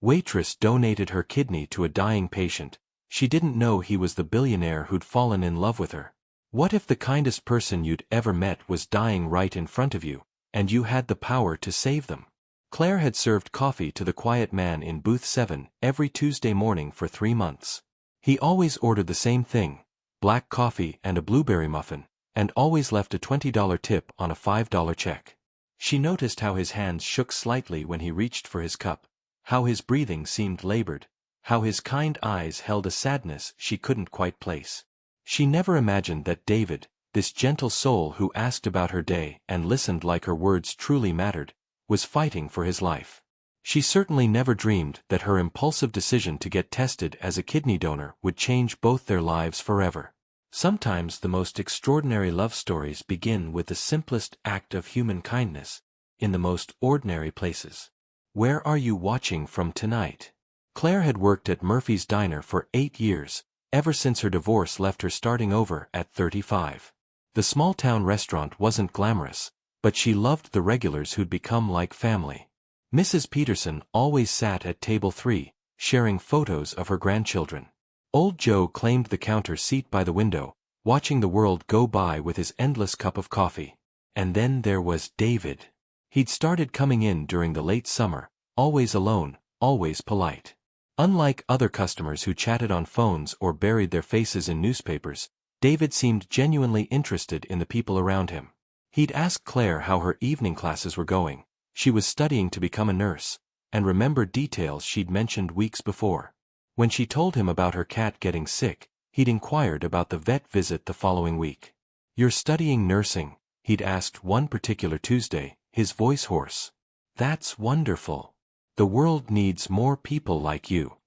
Waitress donated her kidney to a dying patient. She didn't know he was the billionaire who'd fallen in love with her. What if the kindest person you'd ever met was dying right in front of you, and you had the power to save them? Claire had served coffee to the quiet man in booth 7 every Tuesday morning for 3 months. He always ordered the same thing, black coffee and a blueberry muffin, and always left a $20 tip on a $5 check. She noticed how his hands shook slightly when he reached for his cup, how his breathing seemed labored, how his kind eyes held a sadness she couldn't quite place. She never imagined that David, this gentle soul who asked about her day and listened like her words truly mattered, was fighting for his life. She certainly never dreamed that her impulsive decision to get tested as a kidney donor would change both their lives forever. Sometimes the most extraordinary love stories begin with the simplest act of human kindness, in the most ordinary places. Where are you watching from tonight? Claire had worked at Murphy's Diner for 8 years, ever since her divorce left her starting over at 35. The small-town restaurant wasn't glamorous, but she loved the regulars who'd become like family. Mrs. Peterson always sat at table 3, sharing photos of her grandchildren. Old Joe claimed the counter seat by the window, watching the world go by with his endless cup of coffee. And then there was David. He'd started coming in during the late summer, always alone, always polite. Unlike other customers who chatted on phones or buried their faces in newspapers, David seemed genuinely interested in the people around him. He'd ask Claire how her evening classes were going. She was studying to become a nurse, and remembered details she'd mentioned weeks before. When she told him about her cat getting sick, he'd inquired about the vet visit the following week. "You're studying nursing?" he'd asked one particular Tuesday, his voice hoarse. "That's wonderful. The world needs more people like you."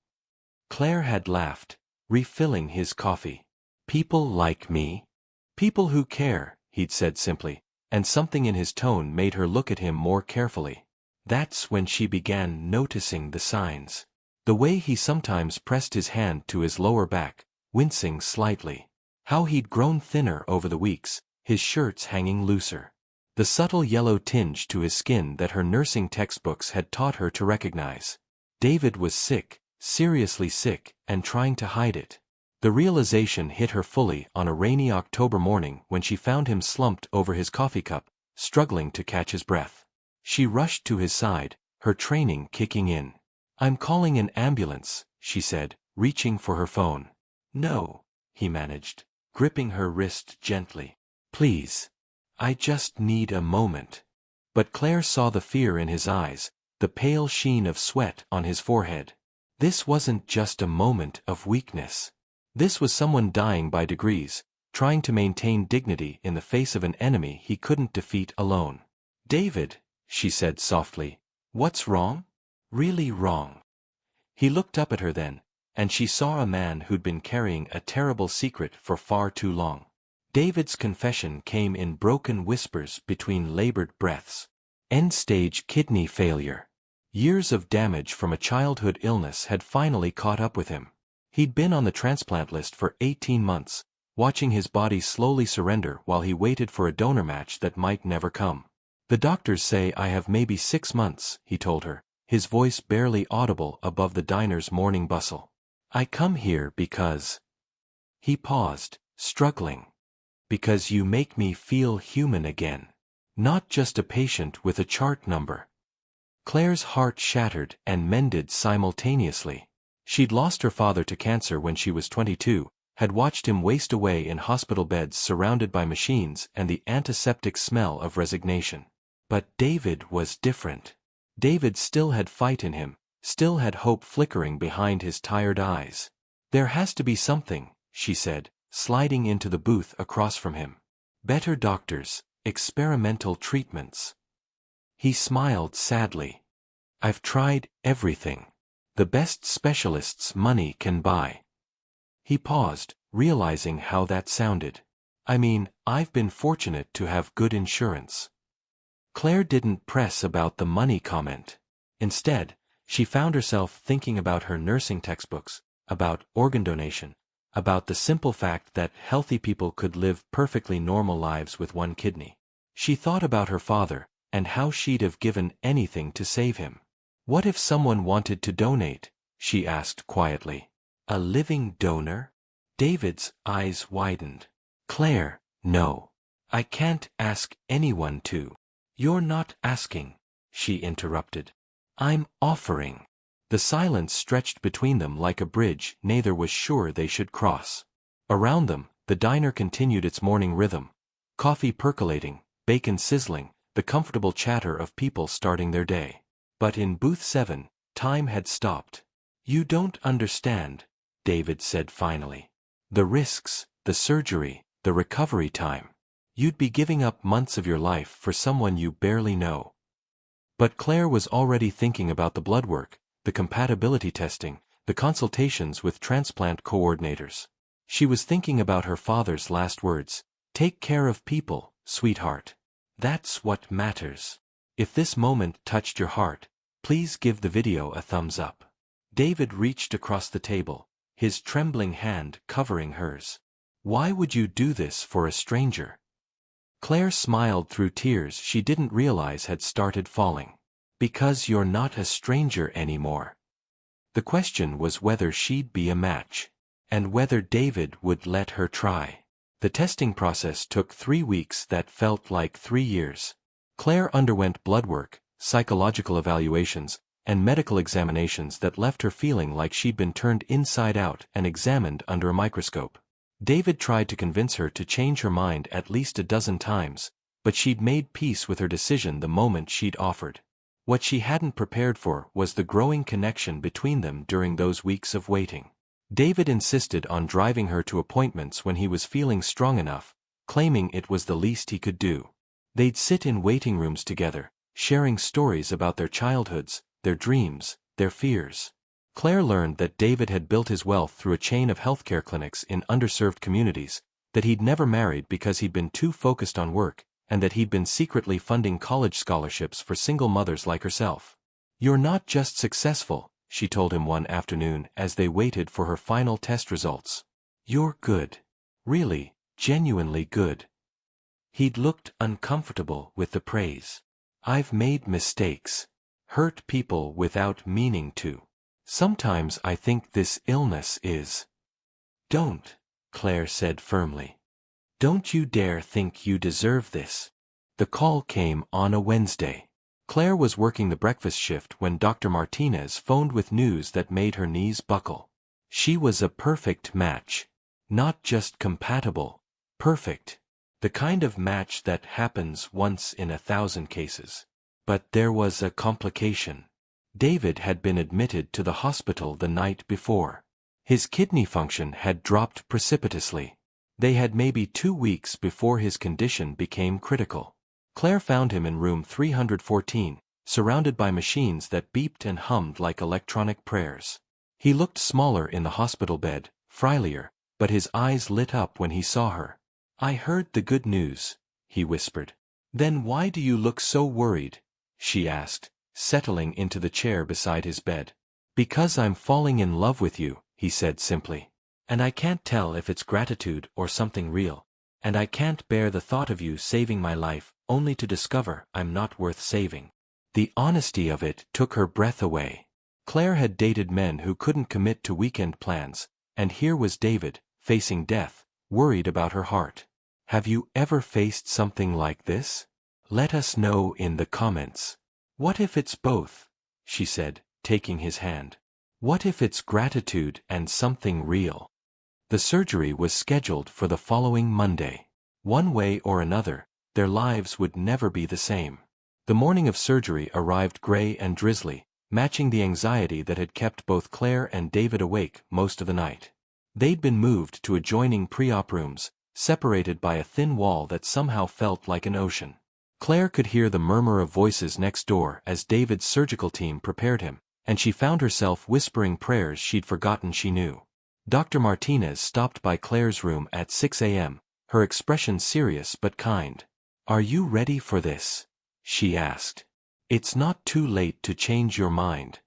Claire had laughed, refilling his coffee. "People like me? People who care," he'd said simply, and something in his tone made her look at him more carefully. That's when she began noticing the signs. The way he sometimes pressed his hand to his lower back, wincing slightly. How he'd grown thinner over the weeks, his shirts hanging looser. The subtle yellow tinge to his skin that her nursing textbooks had taught her to recognize. David was sick, seriously sick, and trying to hide it. The realization hit her fully on a rainy October morning when she found him slumped over his coffee cup, struggling to catch his breath. She rushed to his side, her training kicking in. "I'm calling an ambulance," she said, reaching for her phone. "No," he managed, gripping her wrist gently. "Please. I just need a moment." But Claire saw the fear in his eyes, the pale sheen of sweat on his forehead. This wasn't just a moment of weakness. This was someone dying by degrees, trying to maintain dignity in the face of an enemy he couldn't defeat alone. "David," she said softly, "what's wrong? Really wrong?" He looked up at her then, and she saw a man who'd been carrying a terrible secret for far too long. David's confession came in broken whispers between labored breaths. End-stage kidney failure. Years of damage from a childhood illness had finally caught up with him. He'd been on the transplant list for 18 months, watching his body slowly surrender while he waited for a donor match that might never come. "The doctors say I have maybe 6 months," he told her, his voice barely audible above the diner's morning bustle. "I come here because—" He paused, struggling. "Because you make me feel human again. Not just a patient with a chart number." Claire's heart shattered and mended simultaneously. She'd lost her father to cancer when she was 22, had watched him waste away in hospital beds surrounded by machines and the antiseptic smell of resignation. But David was different. David still had fight in him, still had hope flickering behind his tired eyes. "There has to be something," she said, sliding into the booth across from him. "Better doctors, experimental treatments." He smiled sadly. "I've tried everything. The best specialists money can buy." He paused, realizing how that sounded. "I mean, I've been fortunate to have good insurance." Claire didn't press about the money comment. Instead, she found herself thinking about her nursing textbooks, about organ donation, about the simple fact that healthy people could live perfectly normal lives with one kidney. She thought about her father, and how she'd have given anything to save him. What if someone wanted to donate? She asked quietly. A living donor? David's eyes widened. Claire, no. I can't ask anyone to. You're not asking, she interrupted. I'm offering. The silence stretched between them like a bridge neither was sure they should cross. Around them, the diner continued its morning rhythm. Coffee percolating, bacon sizzling, the comfortable chatter of people starting their day. But in booth 7, time had stopped. You don't understand, David said finally. The risks, the surgery, the recovery time. You'd be giving up months of your life for someone you barely know. But Claire was already thinking about the blood work, the compatibility testing, the consultations with transplant coordinators. She was thinking about her father's last words. Take care of people, sweetheart. That's what matters. If this moment touched your heart, please give the video a thumbs up. David reached across the table, his trembling hand covering hers. Why would you do this for a stranger? Claire smiled through tears she didn't realize had started falling. Because you're not a stranger anymore. The question was whether she'd be a match, and whether David would let her try. The testing process took 3 weeks that felt like 3 years. Claire underwent blood work, psychological evaluations, and medical examinations that left her feeling like she'd been turned inside out and examined under a microscope. David tried to convince her to change her mind at least a dozen times, but she'd made peace with her decision the moment she'd offered. What she hadn't prepared for was the growing connection between them during those weeks of waiting. David insisted on driving her to appointments when he was feeling strong enough, claiming it was the least he could do. They'd sit in waiting rooms together, sharing stories about their childhoods, their dreams, their fears. Claire learned that David had built his wealth through a chain of healthcare clinics in underserved communities, that he'd never married because he'd been too focused on work, and that he'd been secretly funding college scholarships for single mothers like herself. You're not just successful, she told him one afternoon as they waited for her final test results. You're good. Really, genuinely good. He'd looked uncomfortable with the praise. I've made mistakes. Hurt people without meaning to. Sometimes I think this illness is. Don't, Claire said firmly. Don't you dare think you deserve this. The call came on a Wednesday. Claire was working the breakfast shift when Dr. Martinez phoned with news that made her knees buckle. She was a perfect match. Not just compatible, perfect. The kind of match that happens once in 1,000 cases. But there was a complication. David had been admitted to the hospital the night before. His kidney function had dropped precipitously. They had maybe 2 weeks before his condition became critical. Claire found him in room 314, surrounded by machines that beeped and hummed like electronic prayers. He looked smaller in the hospital bed, frilier, but his eyes lit up when he saw her. I heard the good news, he whispered. Then why do you look so worried? She asked, settling into the chair beside his bed. Because I'm falling in love with you, he said simply. And I can't tell if it's gratitude or something real. And I can't bear the thought of you saving my life, only to discover I'm not worth saving. The honesty of it took her breath away. Claire had dated men who couldn't commit to weekend plans, and here was David, facing death, worried about her heart. Have you ever faced something like this? Let us know in the comments. What if it's both? She said, taking his hand. What if it's gratitude and something real? The surgery was scheduled for the following Monday. One way or another, their lives would never be the same. The morning of surgery arrived gray and drizzly, matching the anxiety that had kept both Claire and David awake most of the night. They'd been moved to adjoining pre-op rooms, separated by a thin wall that somehow felt like an ocean. Claire could hear the murmur of voices next door as David's surgical team prepared him, and she found herself whispering prayers she'd forgotten she knew. Dr. Martinez stopped by Claire's room at 6 a.m., her expression serious but kind. Are you ready for this? She asked. It's not too late to change your mind.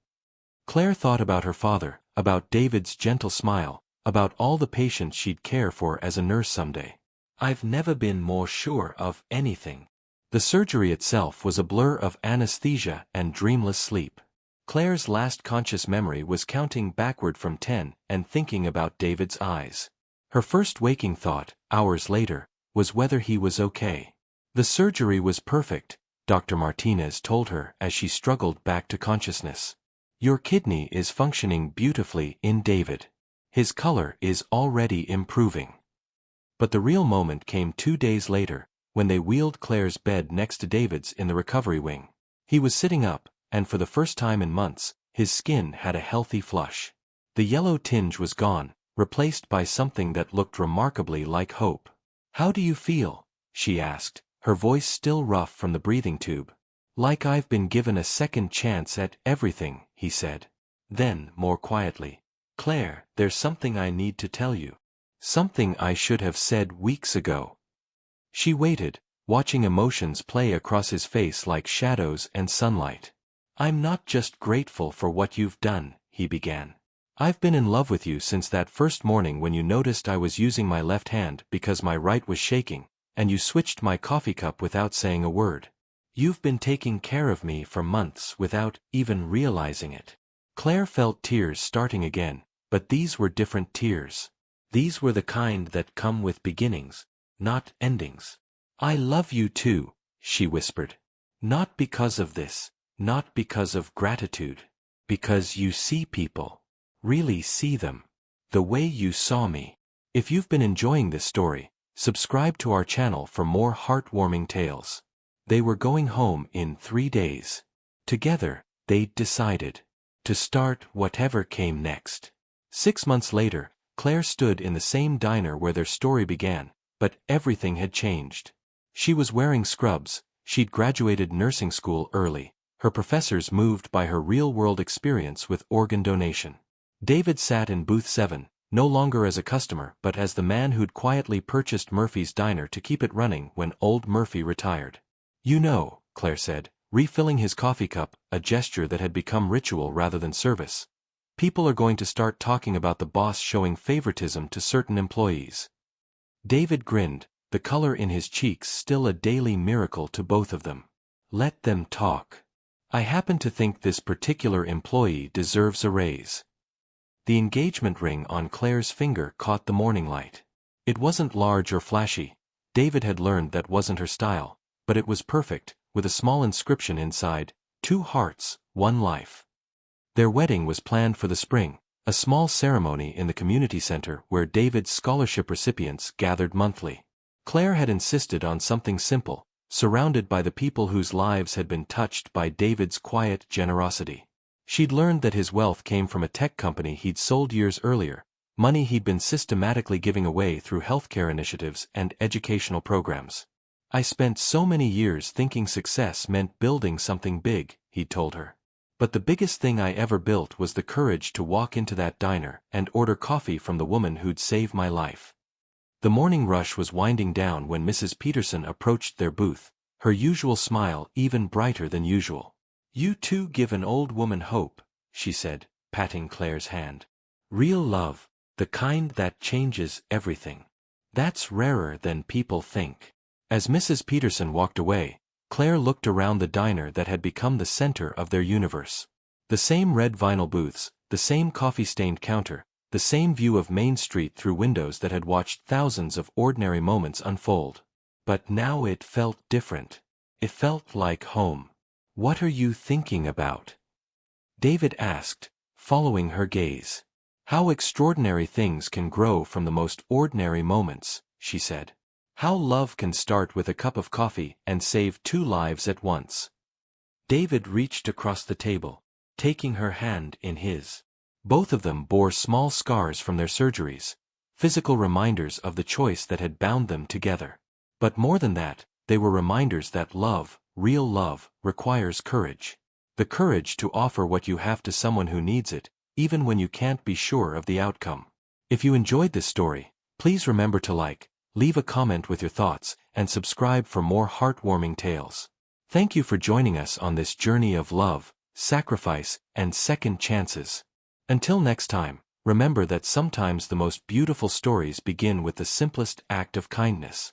Claire thought about her father, about David's gentle smile, about all the patients she'd care for as a nurse someday. I've never been more sure of anything. The surgery itself was a blur of anesthesia and dreamless sleep. Claire's last conscious memory was counting backward from 10 and thinking about David's eyes. Her first waking thought, hours later, was whether he was okay. The surgery was perfect, Dr. Martinez told her as she struggled back to consciousness. Your kidney is functioning beautifully in David. His color is already improving. But the real moment came 2 days later, when they wheeled Claire's bed next to David's in the recovery wing. He was sitting up, and for the first time in months, his skin had a healthy flush. The yellow tinge was gone, replaced by something that looked remarkably like hope. "How do you feel?" she asked, her voice still rough from the breathing tube. "Like I've been given a second chance at everything," he said. Then, more quietly, "Claire, there's something I need to tell you. Something I should have said weeks ago." She waited, watching emotions play across his face like shadows and sunlight. "I'm not just grateful for what you've done," he began. "I've been in love with you since that first morning when you noticed I was using my left hand because my right was shaking, and you switched my coffee cup without saying a word. You've been taking care of me for months without even realizing it." Claire felt tears starting again, but these were different tears. These were the kind that come with beginnings, not endings. "I love you too," she whispered. "Not because of this. Not because of gratitude. Because you see people. Really see them. The way you saw me." If you've been enjoying this story, subscribe to our channel for more heartwarming tales. They were going home in 3 days. Together, they decided to start whatever came next. 6 months later, Claire stood in the same diner where their story began, but everything had changed. She was wearing scrubs, she'd graduated nursing school early. Her professors moved by her real-world experience with organ donation. David sat in booth 7, no longer as a customer but as the man who'd quietly purchased Murphy's diner to keep it running when old Murphy retired. "You know," Claire said, refilling his coffee cup, a gesture that had become ritual rather than service. "People are going to start talking about the boss showing favoritism to certain employees." David grinned, the color in his cheeks still a daily miracle to both of them. "Let them talk. I happen to think this particular employee deserves a raise." The engagement ring on Claire's finger caught the morning light. It wasn't large or flashy. David had learned that wasn't her style, but it was perfect, with a small inscription inside, 2 hearts, 1 life. Their wedding was planned for the spring, a small ceremony in the community center where David's scholarship recipients gathered monthly. Claire had insisted on something simple, surrounded by the people whose lives had been touched by David's quiet generosity. She'd learned that his wealth came from a tech company he'd sold years earlier, money he'd been systematically giving away through healthcare initiatives and educational programs. "I spent so many years thinking success meant building something big," he'd told her. "But the biggest thing I ever built was the courage to walk into that diner and order coffee from the woman who'd saved my life." The morning rush was winding down when Mrs. Peterson approached their booth, her usual smile even brighter than usual. "You two give an old woman hope," she said, patting Claire's hand. "Real love, the kind that changes everything. That's rarer than people think." As Mrs. Peterson walked away, Claire looked around the diner that had become the center of their universe. The same red vinyl booths, the same coffee-stained counter, the same view of Main Street through windows that had watched thousands of ordinary moments unfold. But now it felt different. It felt like home. "What are you thinking about?" David asked, following her gaze. "How extraordinary things can grow from the most ordinary moments," she said. "How love can start with a cup of coffee and save 2 lives at once." David reached across the table, taking her hand in his. Both of them bore small scars from their surgeries, physical reminders of the choice that had bound them together. But more than that, they were reminders that love, real love, requires courage. The courage to offer what you have to someone who needs it, even when you can't be sure of the outcome. If you enjoyed this story, please remember to like, leave a comment with your thoughts, and subscribe for more heartwarming tales. Thank you for joining us on this journey of love, sacrifice, and second chances. Until next time, remember that sometimes the most beautiful stories begin with the simplest act of kindness.